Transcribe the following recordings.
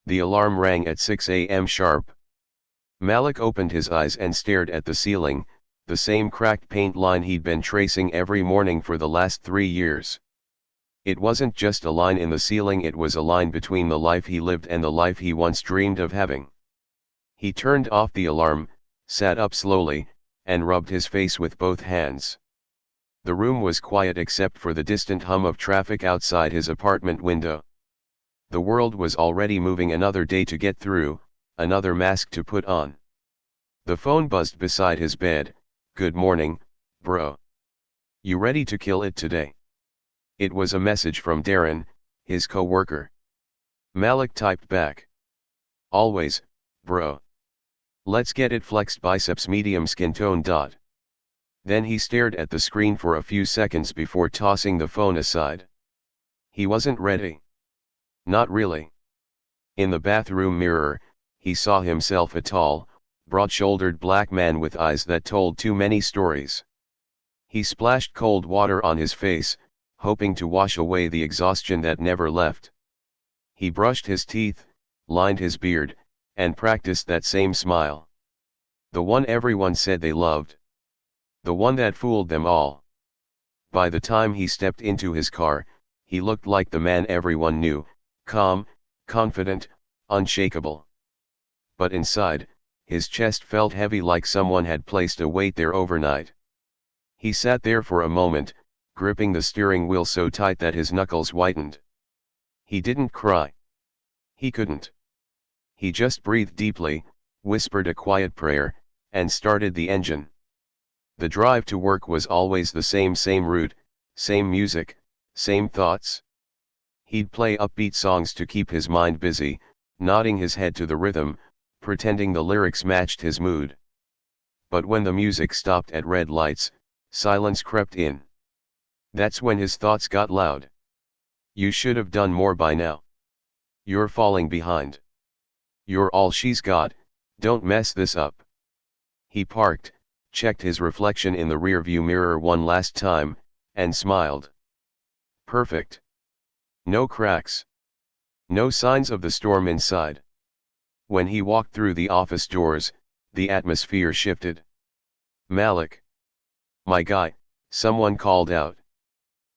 The alarm rang at 6 a.m. sharp. Malik opened his eyes and stared at the ceiling, the same cracked paint line he'd been tracing every morning for the last 3 years. It wasn't just a line in the ceiling, it was a line between the life he lived and the life he once dreamed of having. He turned off the alarm, sat up slowly, and rubbed his face with both hands. The room was quiet except for the distant hum of traffic outside his apartment window. The world was already moving, another day to get through, another mask to put on. The phone buzzed beside his bed. "Good morning, bro. You ready to kill it today?" It was a message from Darren, his co-worker. Malik typed back. "Always, bro. Let's get it flexed, biceps, medium skin tone. Then he stared at the screen for a few seconds before tossing the phone aside. He wasn't ready. Not really. In the bathroom mirror, he saw himself, a tall, broad-shouldered black man with eyes that told too many stories. He splashed cold water on his face, hoping to wash away the exhaustion that never left. He brushed his teeth, lined his beard, and practiced that same smile. The one everyone said they loved. The one that fooled them all. By the time he stepped into his car, he looked like the man everyone knew, calm, confident, unshakable. But inside, his chest felt heavy, like someone had placed a weight there overnight. He sat there for a moment, gripping the steering wheel so tight that his knuckles whitened. He didn't cry. He couldn't. He just breathed deeply, whispered a quiet prayer, and started the engine. The drive to work was always the same route, same music, same thoughts. He'd play upbeat songs to keep his mind busy, nodding his head to the rhythm, pretending the lyrics matched his mood. But when the music stopped at red lights, silence crept in. That's when his thoughts got loud. "You should have done more by now. You're falling behind. You're all she's got, don't mess this up." He parked, checked his reflection in the rearview mirror one last time, and smiled. Perfect. No cracks. No signs of the storm inside. When he walked through the office doors, the atmosphere shifted. "Malik. My guy," someone called out.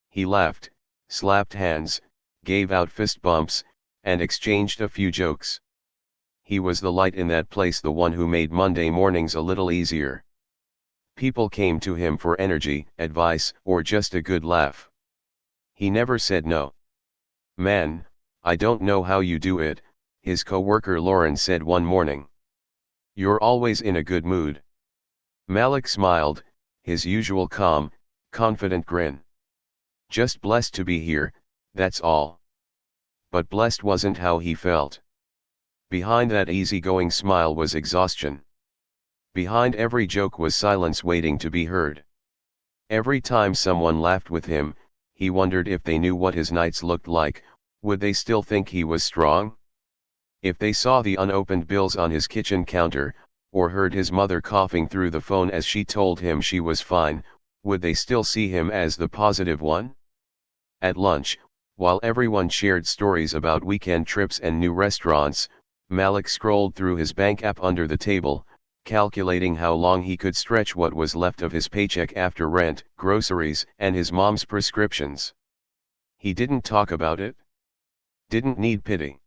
He laughed, slapped hands, gave out fist bumps, and exchanged a few jokes. He was the light in that place, the one who made Monday mornings a little easier. People came to him for energy, advice, or just a good laugh. He never said no. "Man, I don't know how you do it," his co-worker Lauren said one morning. "You're always in a good mood." Malik smiled, his usual calm, confident grin. "Just blessed to be here, that's all." But blessed wasn't how he felt. Behind that easygoing smile was exhaustion. Behind every joke was silence waiting to be heard. Every time someone laughed with him, he wondered if they knew what his nights looked like, would they still think he was strong? If they saw the unopened bills on his kitchen counter, or heard his mother coughing through the phone as she told him she was fine, would they still see him as the positive one? At lunch, while everyone shared stories about weekend trips and new restaurants, Malik scrolled through his bank app under the table, calculating how long he could stretch what was left of his paycheck after rent, groceries, and his mom's prescriptions. He didn't talk about it. Didn't need pity.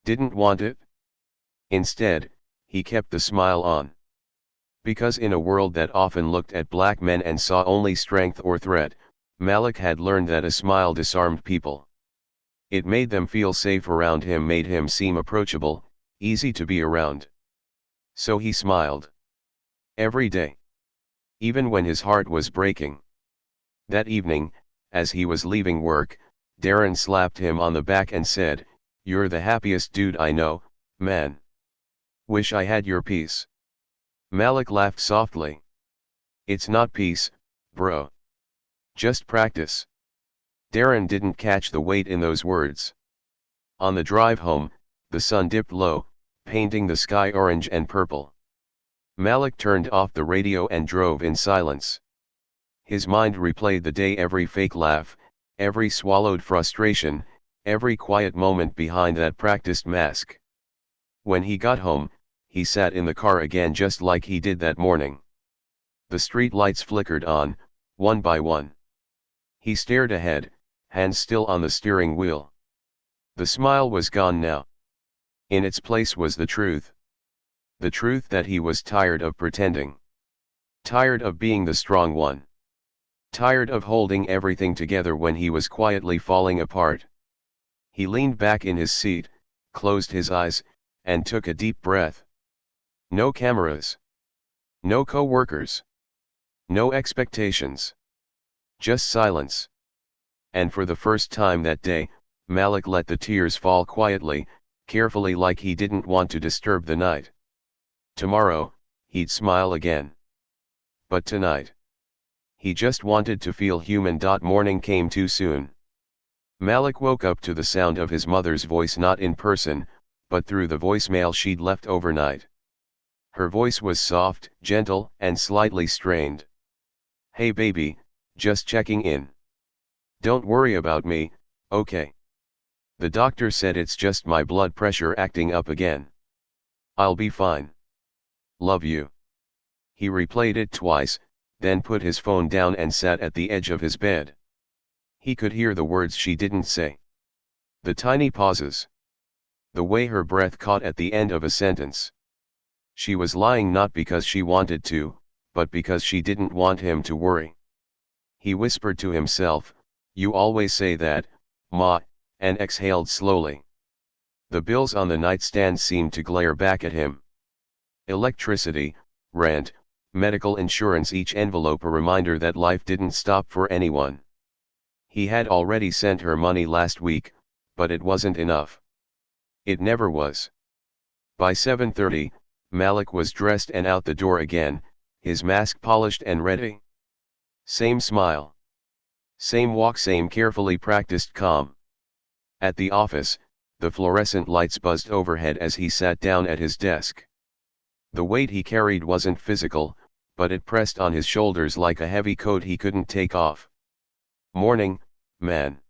Didn't want it. Instead, he kept the smile on. Because in a world that often looked at black men and saw only strength or threat, Malik had learned that a smile disarmed people. It made them feel safe around him, made him seem approachable, easy to be around. So he smiled. Every day. Even when his heart was breaking. That evening, as he was leaving work, Darren slapped him on the back and said, "You're the happiest dude I know, man. Wish I had your piece." Malik laughed softly. "It's not peace, bro. Just practice." Darren didn't catch the weight in those words. On the drive home, the sun dipped low, painting the sky orange and purple. Malik turned off the radio and drove in silence. His mind replayed the day, every fake laugh, every swallowed frustration, every quiet moment behind that practiced mask. When he got home, he sat in the car again just like he did that morning. The street lights flickered on, one by one. He stared ahead, hands still on the steering wheel. The smile was gone now. In its place was the truth. The truth that he was tired of pretending. Tired of being the strong one. Tired of holding everything together when he was quietly falling apart. He leaned back in his seat, closed his eyes, and took a deep breath. No cameras. No co-workers. No expectations. Just silence. And for the first time that day, Malik let the tears fall quietly, carefully, like he didn't want to disturb the night. Tomorrow, he'd smile again. But tonight, he just wanted to feel human. Morning came too soon. Malik woke up to the sound of his mother's voice, not in person, but through the voicemail she'd left overnight. Her voice was soft, gentle, and slightly strained. "Hey baby, just checking in. Don't worry about me, okay? The doctor said it's just my blood pressure acting up again. I'll be fine. Love you." He replayed it twice, then put his phone down and sat at the edge of his bed. He could hear the words she didn't say. The tiny pauses. The way her breath caught at the end of a sentence. She was lying not because she wanted to, but because she didn't want him to worry. He whispered to himself, "You always say that, Ma," and exhaled slowly. The bills on the nightstand seemed to glare back at him. Electricity, rent, medical insurance, each envelope a reminder that life didn't stop for anyone. He had already sent her money last week, but it wasn't enough. It never was. By 7:30, Malik was dressed and out the door again, his mask polished and ready. Same smile. Same walk, same carefully practiced calm. At the office, the fluorescent lights buzzed overhead as he sat down at his desk. The weight he carried wasn't physical, but it pressed on his shoulders like a heavy coat he couldn't take off. "Morning, man,"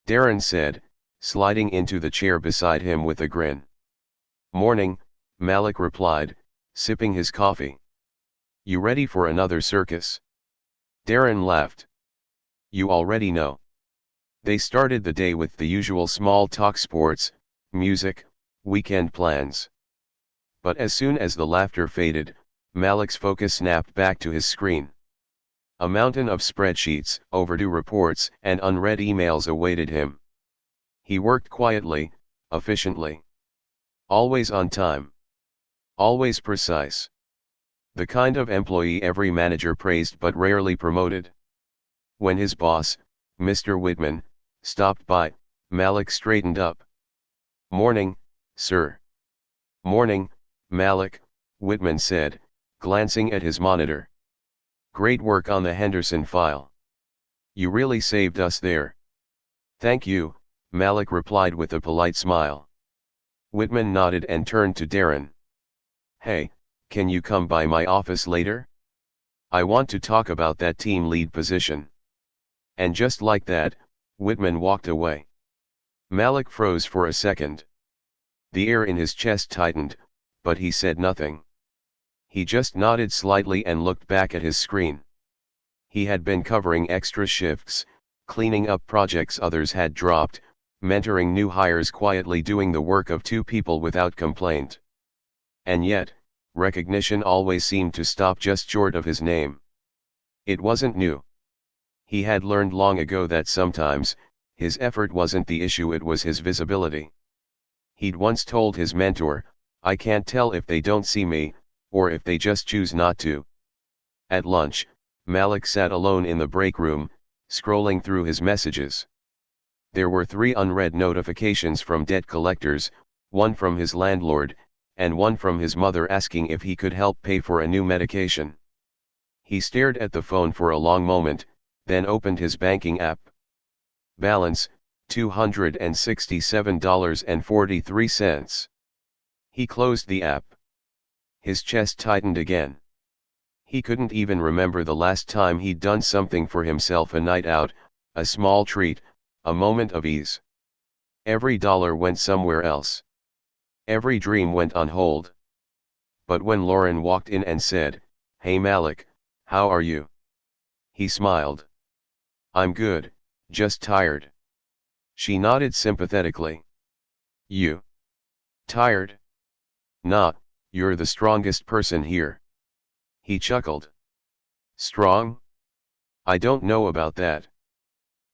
Darren said, sliding into the chair beside him with a grin. "Morning," Malik replied, sipping his coffee. "You ready for another circus?" Darren laughed. "You already know." They started the day with the usual small talk: sports, music, weekend plans. But as soon as the laughter faded, Malik's focus snapped back to his screen. A mountain of spreadsheets, overdue reports, and unread emails awaited him. He worked quietly, efficiently. Always on time. Always precise. The kind of employee every manager praised but rarely promoted. When his boss, Mr. Whitman, stopped by, Malik straightened up. "Morning, sir." "Morning, Malik," Whitman said, glancing at his monitor. "Great work on the Henderson file. You really saved us there." "Thank you," Malik replied with a polite smile. Whitman nodded and turned to Darren. "Hey, can you come by my office later? I want to talk about that team lead position." And just like that, Whitman walked away. Malik froze for a second. The air in his chest tightened, but he said nothing. He just nodded slightly and looked back at his screen. He had been covering extra shifts, cleaning up projects others had dropped, mentoring new hires, quietly doing the work of two people without complaint. And yet, recognition always seemed to stop just short of his name. It wasn't new. He had learned long ago that sometimes, his effort wasn't the issue, it was his visibility. He'd once told his mentor, "I can't tell if they don't see me, or if they just choose not to." At lunch, Malik sat alone in the break room, scrolling through his messages. There were 3 unread notifications from debt collectors, one from his landlord, and one from his mother asking if he could help pay for a new medication. He stared at the phone for a long moment, then opened his banking app. Balance, $267.43. He closed the app. His chest tightened again. He couldn't even remember the last time he'd done something for himself: a night out, a small treat, a moment of ease. Every dollar went somewhere else. Every dream went on hold. But when Lauren walked in and said, "Hey Malik, how are you?" he smiled. "I'm good, just tired." She nodded sympathetically. "You? Tired? Nah, you're the strongest person here." He chuckled. "Strong? I don't know about that."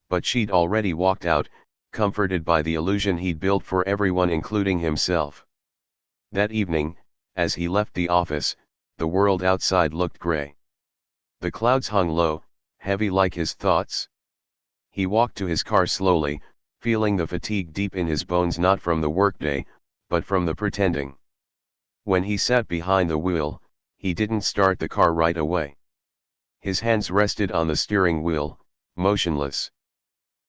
But she'd already walked out, comforted by the illusion he'd built for everyone including himself. That evening, as he left the office, the world outside looked gray. The clouds hung low, heavy like his thoughts. He walked to his car slowly, feeling the fatigue deep in his bones, not from the workday, but from the pretending. When he sat behind the wheel, he didn't start the car right away. His hands rested on the steering wheel, motionless.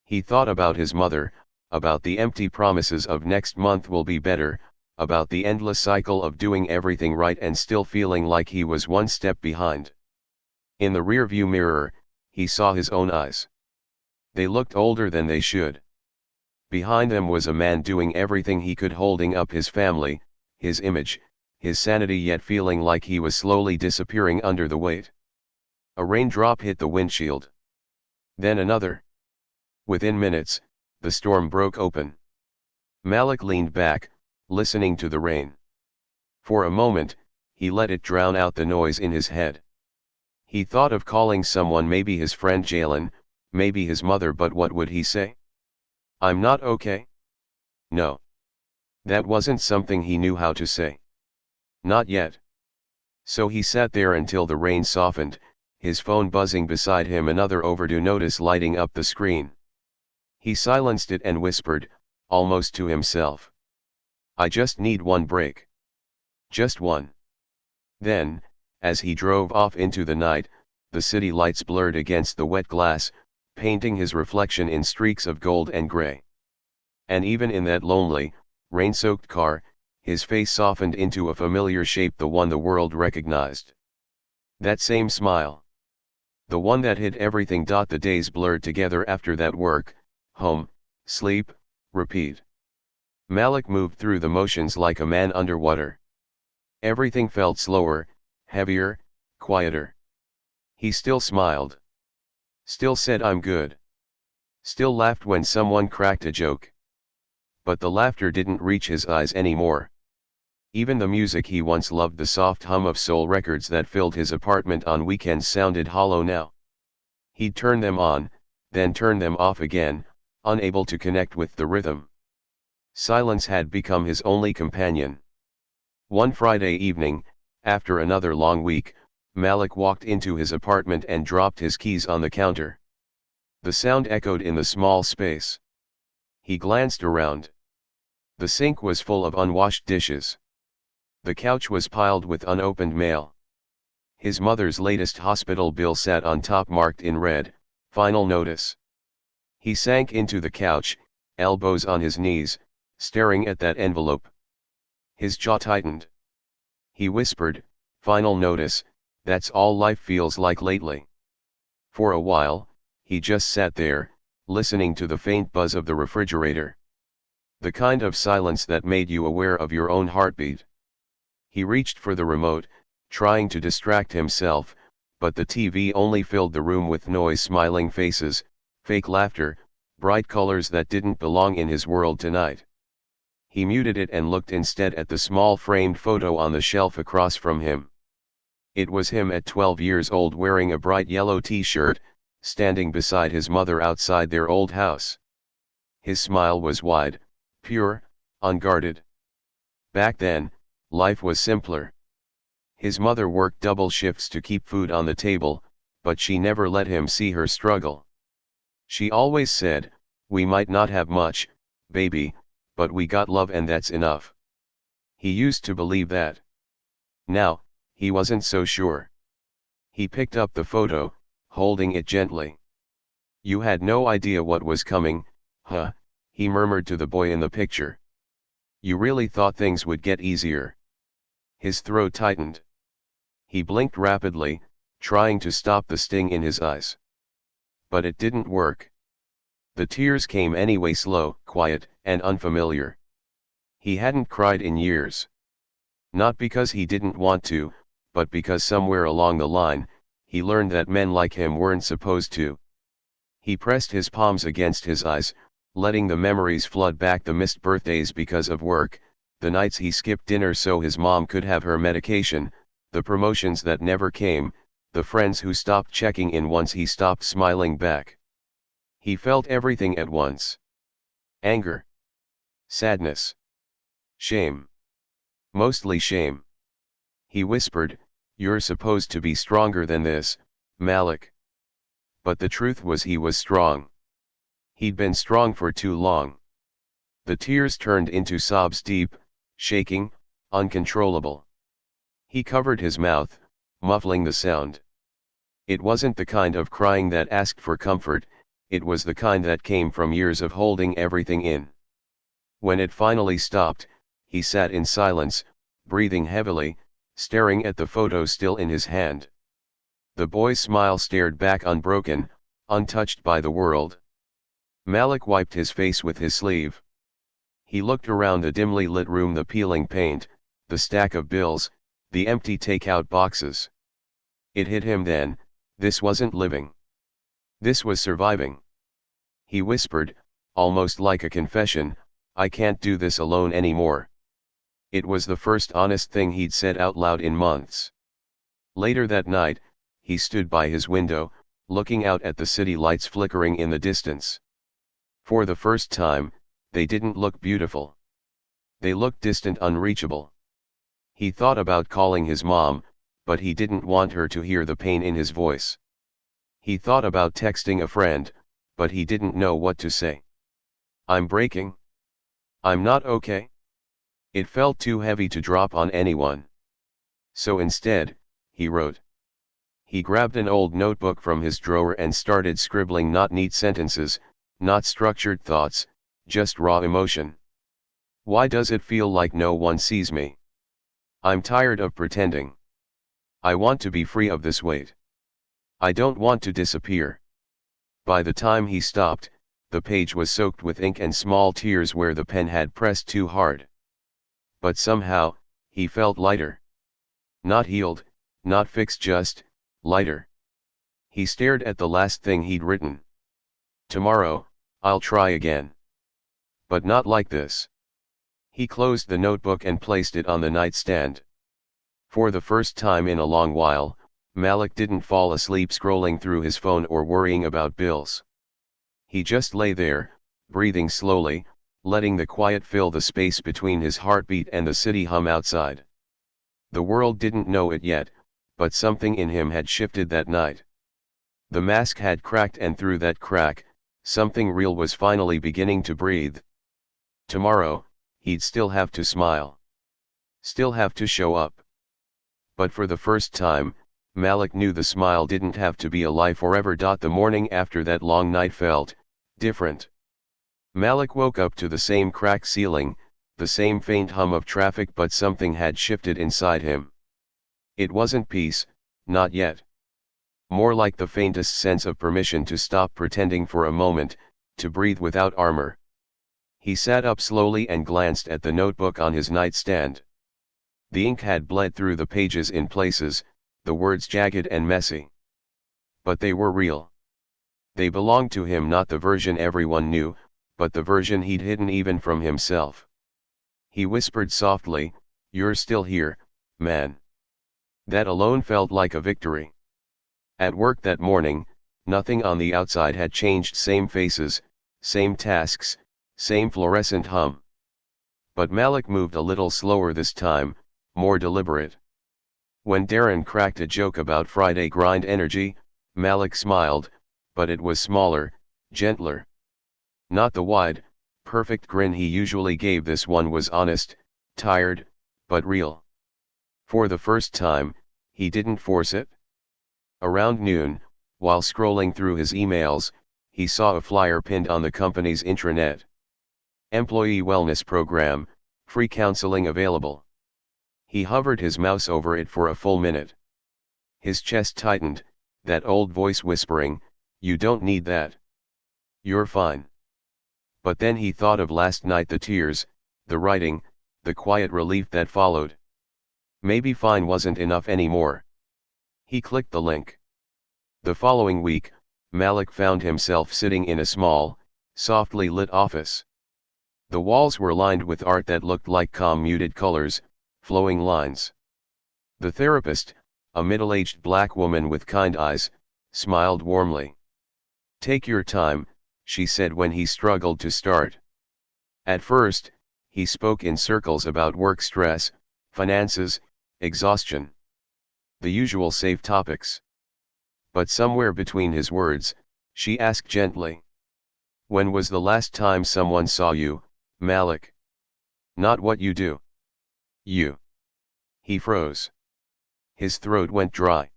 He thought about his mother, about the empty promises of next month will be better, about the endless cycle of doing everything right and still feeling like he was one step behind. In the rearview mirror, he saw his own eyes. They looked older than they should. Behind them was a man doing everything he could, holding up his family, his image, his sanity, yet feeling like he was slowly disappearing under the weight. A raindrop hit the windshield. Then another. Within minutes, the storm broke open. Malik leaned back, listening to the rain. For a moment, he let it drown out the noise in his head. He thought of calling someone, maybe his friend Jalen, maybe his mother, but what would he say? "I'm not okay?" No. That wasn't something he knew how to say. Not yet. So he sat there until the rain softened, his phone buzzing beside him, another overdue notice lighting up the screen. He silenced it and whispered, almost to himself, "I just need one break. Just one." Then, as he drove off into the night, the city lights blurred against the wet glass, painting his reflection in streaks of gold and gray. And even in that lonely, rain-soaked car, his face softened into a familiar shape, the one the world recognized. That same smile. The one that hid everything. The days blurred together after that: work, home, sleep, repeat. Malik moved through the motions like a man underwater. Everything felt slower, heavier, quieter. He still smiled. Still said, "I'm good." Still laughed when someone cracked a joke. But the laughter didn't reach his eyes anymore. Even the music he once loved, the soft hum of soul records that filled his apartment on weekends, sounded hollow now. He'd turn them on, then turn them off again, unable to connect with the rhythm. Silence had become his only companion. One Friday evening, after another long week, Malik walked into his apartment and dropped his keys on the counter. The sound echoed in the small space. He glanced around. The sink was full of unwashed dishes. The couch was piled with unopened mail. His mother's latest hospital bill sat on top, marked in red, "Final notice." He sank into the couch, elbows on his knees, staring at that envelope. His jaw tightened. He whispered, "Final notice, that's all life feels like lately." For a while, he just sat there, listening to the faint buzz of the refrigerator. The kind of silence that made you aware of your own heartbeat. He reached for the remote, trying to distract himself, but the TV only filled the room with noise, smiling faces, fake laughter, bright colors that didn't belong in his world tonight. He muted it and looked instead at the small framed photo on the shelf across from him. It was him at 12 years old, wearing a bright yellow t-shirt, standing beside his mother outside their old house. His smile was wide, pure, unguarded. Back then, life was simpler. His mother worked double shifts to keep food on the table, but she never let him see her struggle. She always said, "We might not have much, baby, but we got love and that's enough." He used to believe that. Now, he wasn't so sure. He picked up the photo, holding it gently. "You had no idea what was coming, huh?" he murmured to the boy in the picture. "You really thought things would get easier?" His throat tightened. He blinked rapidly, trying to stop the sting in his eyes. But it didn't work. The tears came anyway, slow, quiet, and unfamiliar. He hadn't cried in years. Not because he didn't want to, but because somewhere along the line, he learned that men like him weren't supposed to. He pressed his palms against his eyes, letting the memories flood back, the missed birthdays because of work, the nights he skipped dinner so his mom could have her medication, the promotions that never came, the friends who stopped checking in once he stopped smiling back. He felt everything at once. Anger. Sadness. Shame. Mostly shame. He whispered, "You're supposed to be stronger than this, Malik." But the truth was he was strong. He'd been strong for too long. The tears turned into sobs, deep, shaking, uncontrollable. He covered his mouth, muffling the sound. It wasn't the kind of crying that asked for comfort, it was the kind that came from years of holding everything in. When it finally stopped, he sat in silence, breathing heavily, staring at the photo still in his hand. The boy's smile stared back, unbroken, untouched by the world. Malik wiped his face with his sleeve. He looked around the dimly lit room, the peeling paint, the stack of bills, the empty takeout boxes. It hit him then, this wasn't living. This was surviving. He whispered, almost like a confession, "I can't do this alone anymore." It was the first honest thing he'd said out loud in months. Later that night, he stood by his window, looking out at the city lights flickering in the distance. For the first time, they didn't look beautiful. They looked distant, unreachable. He thought about calling his mom, but he didn't want her to hear the pain in his voice. He thought about texting a friend, but he didn't know what to say. "I'm breaking. I'm not okay." It felt too heavy to drop on anyone. So instead, he wrote. He grabbed an old notebook from his drawer and started scribbling, not neat sentences, not structured thoughts, just raw emotion. "Why does it feel like no one sees me? I'm tired of pretending. I want to be free of this weight. I don't want to disappear." By the time he stopped, the page was soaked with ink and small tears where the pen had pressed too hard. But somehow, he felt lighter. Not healed, not fixed, just lighter. He stared at the last thing he'd written. "Tomorrow, I'll try again. But not like this." He closed the notebook and placed it on the nightstand. For the first time in a long while, Malik didn't fall asleep scrolling through his phone or worrying about bills. He just lay there, breathing slowly, letting the quiet fill the space between his heartbeat and the city hum outside. The world didn't know it yet, but something in him had shifted that night. The mask had cracked, and through that crack, something real was finally beginning to breathe. Tomorrow, he'd still have to smile. Still have to show up. But for the first time, Malik knew the smile didn't have to be a lie forever. The morning after that long night felt different. Malik woke up to the same cracked ceiling, the same faint hum of traffic, but something had shifted inside him. It wasn't peace, not yet. More like the faintest sense of permission to stop pretending for a moment, to breathe without armor. He sat up slowly and glanced at the notebook on his nightstand. The ink had bled through the pages in places, the words jagged and messy. But they were real. They belonged to him, not the version everyone knew, but the version he'd hidden even from himself. He whispered softly, "You're still here, man." That alone felt like a victory. At work that morning, nothing on the outside had changed. Same faces, same tasks, same fluorescent hum. But Malik moved a little slower this time, more deliberate. When Darren cracked a joke about Friday grind energy, Malik smiled, but it was smaller, gentler. Not the wide, perfect grin he usually gave. This one was honest, tired, but real. For the first time, he didn't force it. Around noon, while scrolling through his emails, he saw a flyer pinned on the company's intranet. Employee Wellness Program, free counseling available. He hovered his mouse over it for a full minute. His chest tightened, that old voice whispering, "You don't need that." You're fine. But then he thought of last night, the tears, the writing, the quiet relief that followed. Maybe fine wasn't enough anymore. He clicked the link. The following week, Malik found himself sitting in a small, softly lit office. The walls were lined with art that looked like calm muted colors, flowing lines. The therapist, a middle-aged black woman with kind eyes, smiled warmly. "Take your time," she said when he struggled to start. At first, he spoke in circles about work stress, finances, exhaustion. The usual safe topics. But somewhere between his words, she asked gently, "When was the last time someone saw you, Malik? Not what you do. You." He froze. His throat went dry.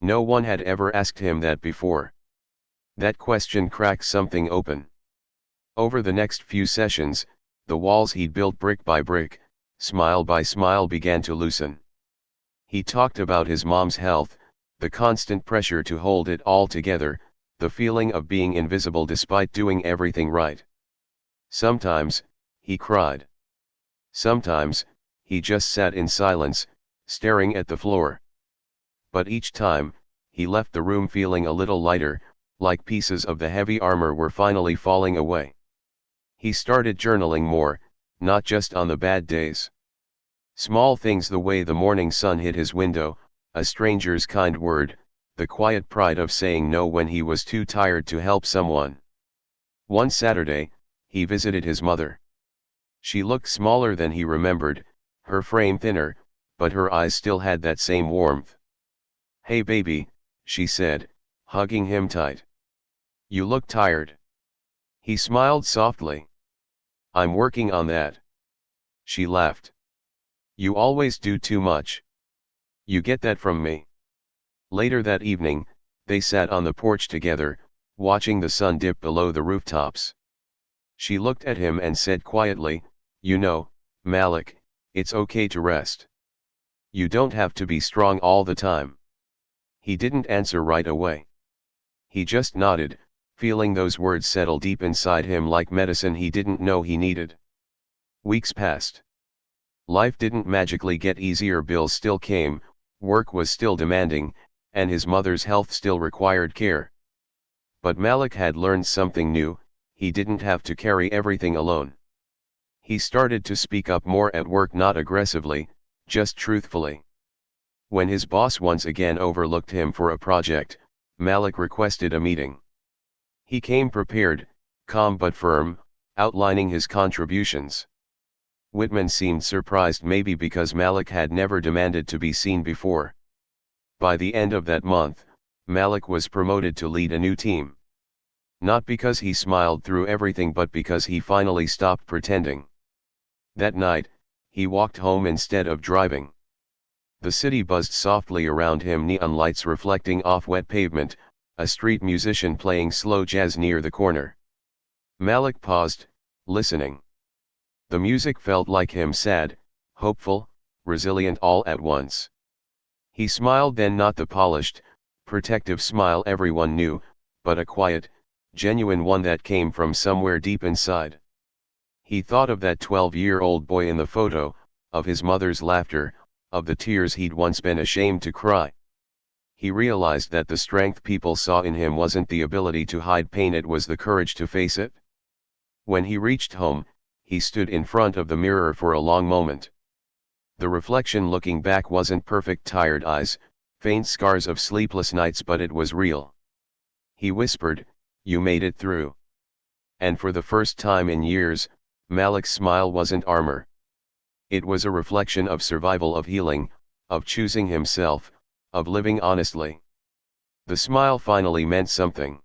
No one had ever asked him that before. That question cracked something open. Over the next few sessions, the walls he'd built brick by brick, smile by smile, began to loosen. He talked about his mom's health, the constant pressure to hold it all together, the feeling of being invisible despite doing everything right. Sometimes, he cried. Sometimes, he just sat in silence, staring at the floor. But each time, he left the room feeling a little lighter, like pieces of the heavy armor were finally falling away. He started journaling more, not just on the bad days. Small things, the way the morning sun hit his window, a stranger's kind word, the quiet pride of saying no when he was too tired to help someone. One Saturday, he visited his mother. She looked smaller than he remembered, her frame thinner, but her eyes still had that same warmth. "Hey baby," she said, hugging him tight. "You look tired." He smiled softly. "I'm working on that." She laughed. "You always do too much. You get that from me." Later that evening, they sat on the porch together, watching the sun dip below the rooftops. She looked at him and said quietly, "You know, Malik, it's okay to rest. You don't have to be strong all the time." He didn't answer right away. He just nodded, feeling those words settle deep inside him like medicine he didn't know he needed. Weeks passed. Life didn't magically get easier. Bills still came, work was still demanding, and his mother's health still required care. But Malik had learned something new: he didn't have to carry everything alone. He started to speak up more at work, not aggressively, just truthfully. When his boss once again overlooked him for a project, Malik requested a meeting. He came prepared, calm but firm, outlining his contributions. Whitman seemed surprised, maybe because Malik had never demanded to be seen before. By the end of that month, Malik was promoted to lead a new team. Not because he smiled through everything, but because he finally stopped pretending. That night, he walked home instead of driving. The city buzzed softly around him, neon lights reflecting off wet pavement, a street musician playing slow jazz near the corner. Malik paused, listening. The music felt like him, sad, hopeful, resilient all at once. He smiled then, not the polished, protective smile everyone knew, but a quiet, genuine one that came from somewhere deep inside. He thought of that 12-year-old boy in the photo, of his mother's laughter, of the tears he'd once been ashamed to cry. He realized that the strength people saw in him wasn't the ability to hide pain, it was the courage to face it. When he reached home, he stood in front of the mirror for a long moment. The reflection looking back wasn't perfect, tired eyes, faint scars of sleepless nights, but it was real. He whispered, "You made it through." And for the first time in years, Malik's smile wasn't armor. It was a reflection of survival, of healing, of choosing himself, of living honestly. The smile finally meant something.